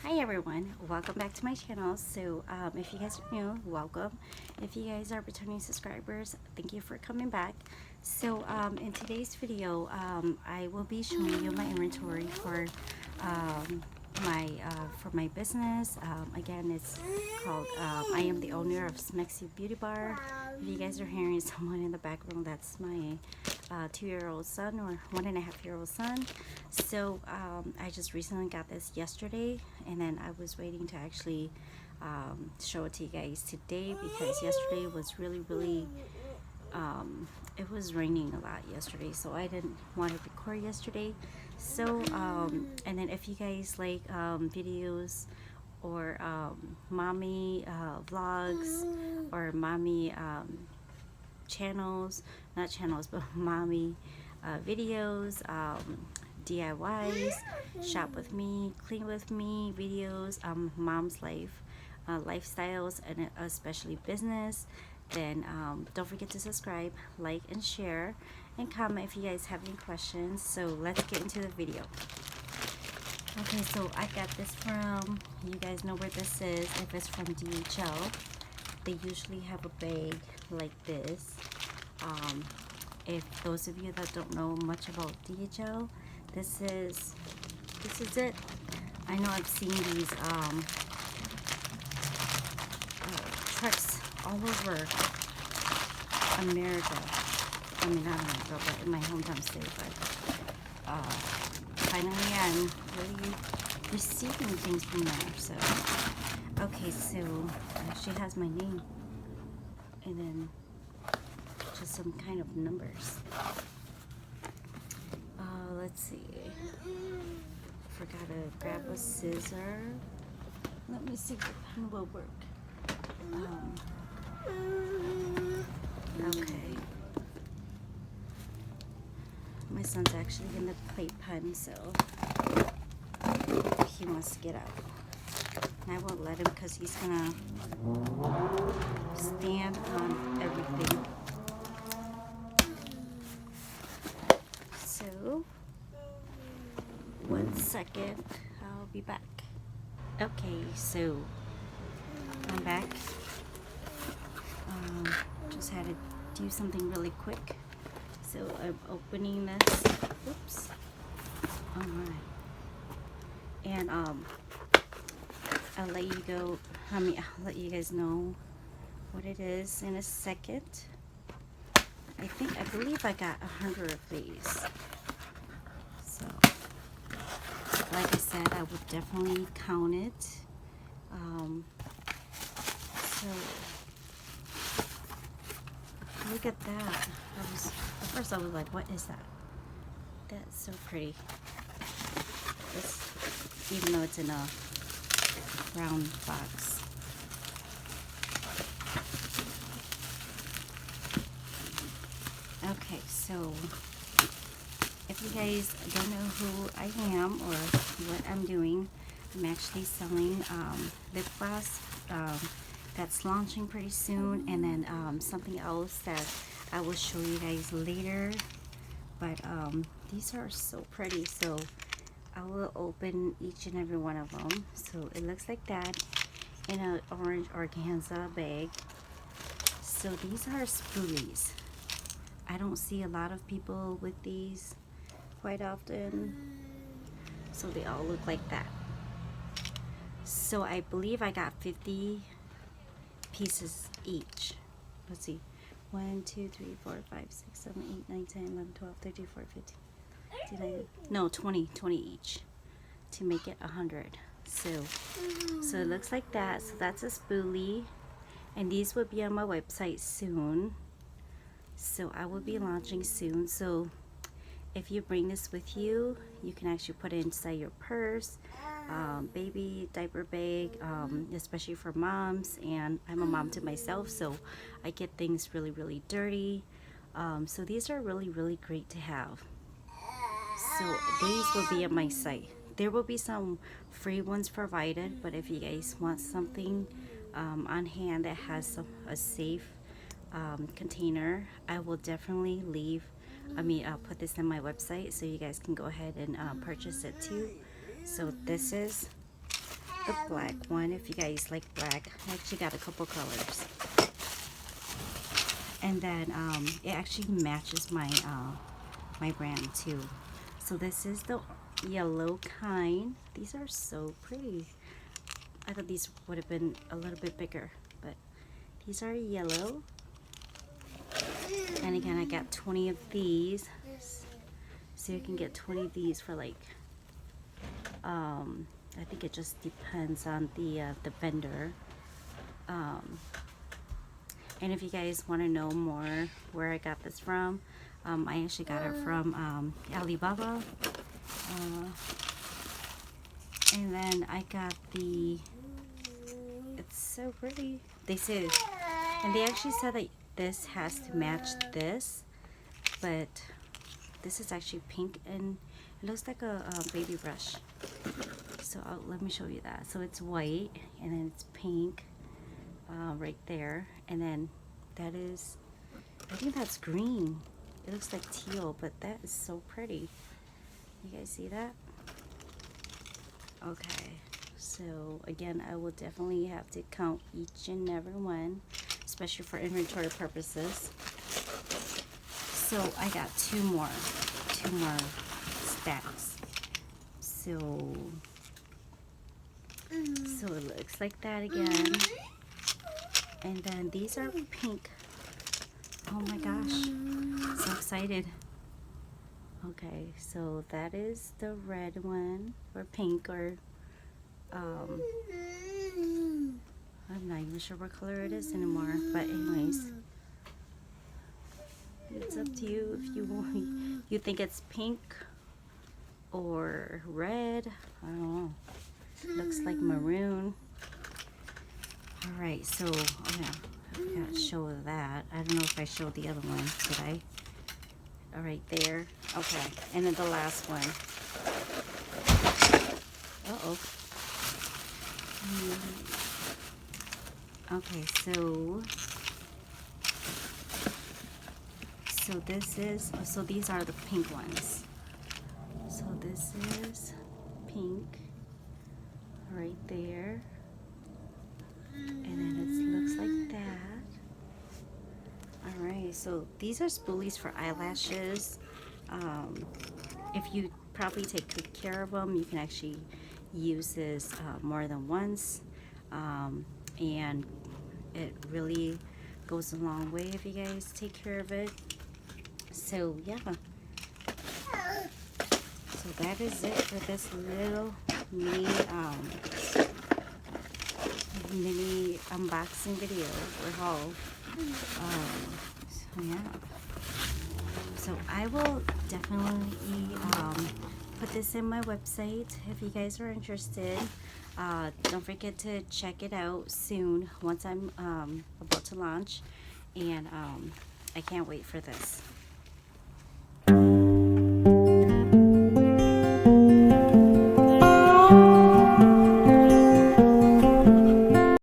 Hi everyone, welcome back to my channel. So if you guys are new, welcome. If you guys are returning subscribers, thank you for coming back. So in today's video, I will be showing you my inventory for my business. Again, it's called I am the owner of Smexy Beauty Bar. If you guys are hearing someone in the background, that's my 2-year-old son or 1.5-year-old son. So I just recently got this yesterday, and then I was waiting to actually show it to you guys today because yesterday was really it was raining a lot yesterday, so I didn't want to record yesterday. So and then if you guys like videos or mommy vlogs or mommy channels, not channels, but mommy videos, DIYs, shop with me, clean with me videos, mom's life, lifestyles, and especially business, then don't forget to subscribe, like, and share, and comment if you guys have any questions. So let's get into the video. Okay, so I got this from, you guys know where this is. If it's from DHL, they usually have a bag like this. If those of you that don't know much about DHL, this is it. I know I've seen these trucks all over America. I mean, not America, but in my hometown state. But finally, I'm really receiving things from there. So, okay, so she has my name, and then just some kind of numbers. Let's see. Forgot to grab a scissor. Let me see if the pen will work. Okay. My son's actually in the plate pen, so he wants to get out. And I won't let him because he's gonna stand on everything. So, 1 second, I'll be back. Okay, so I'm back. Just had to do something really quick. So I'm opening this. Oops. Alright. And I'll let you go. I'll let you guys know what it is in a second. I believe I got 100 of these. So, like I said, I would definitely count it. So, look at that. At first I was like, what is that? That's so pretty. Even though it's in a round box. Okay, so if you guys don't know who I am or what I'm doing, I'm actually selling lip gloss that's launching pretty soon, and then something else that I will show you guys later. But these are so pretty, so I will open each and every one of them. So it looks like that in an orange organza bag. So these are spoolies. I don't see a lot of people with these quite often, so they all look like that. So I believe I got 50 pieces each. Let's see, 1, 2, 3, 4, 5, 6, 7, 8, 9, 10, 11, 12, 13, 14, 15. No, 20 each to make it 100. So it looks like that. So that's a spoolie, and these will be on my website soon. So I will be launching soon. So if you bring this with you, you can actually put it inside your purse, baby diaper bag, especially for moms. And I'm a mom to myself, so I get things really dirty. So these are really great to have. So these will be on my site. There will be some free ones provided, but if you guys want something on hand that has a safe container, I will definitely put this in my website, so you guys can go ahead and purchase it too. So this is the black one, if you guys like black. I actually got a couple colors. And then it actually matches my my brand too. So this is the yellow kind. These are so pretty. I thought these would have been a little bit bigger, but these are yellow. And again, I got 20 of these. So you can get 20 of these for like, I think it just depends on the vendor. And if you guys want to know more where I got this from, I actually got it from Alibaba. And then I got the, it's so pretty. They said, and they actually said that this has to match this, but this is actually pink and it looks like a baby brush. So let me show you that. So it's white and then it's pink right there, and then that is, I think that's green. It looks like teal, but that is so pretty. You guys see that? Okay, so again, I will definitely have to count each and every one, especially for inventory purposes. So I got two more stacks. So it looks like that again. And then these are pink. Oh my gosh, so excited. Okay, so that is the red one, or pink, or I'm not even sure what color it is anymore, but anyways, it's up to you if you think it's pink or red. I don't know, looks like maroon. All right, so I forgot to show that. I don't know if I showed the other one, did I? All right, there. Okay, and then the last one. Uh-oh. Okay, so this is, so these are the pink ones. So this is pink right there. And then it looks like that. Alright, so these are spoolies for eyelashes. If you probably take good care of them, you can actually use this more than once. And it really goes a long way if you guys take care of it. So yeah. So that is it for this little mini unboxing video or haul. So yeah, so I will definitely put this in my website if you guys are interested. Don't forget to check it out soon once I'm about to launch, and I can't wait for this.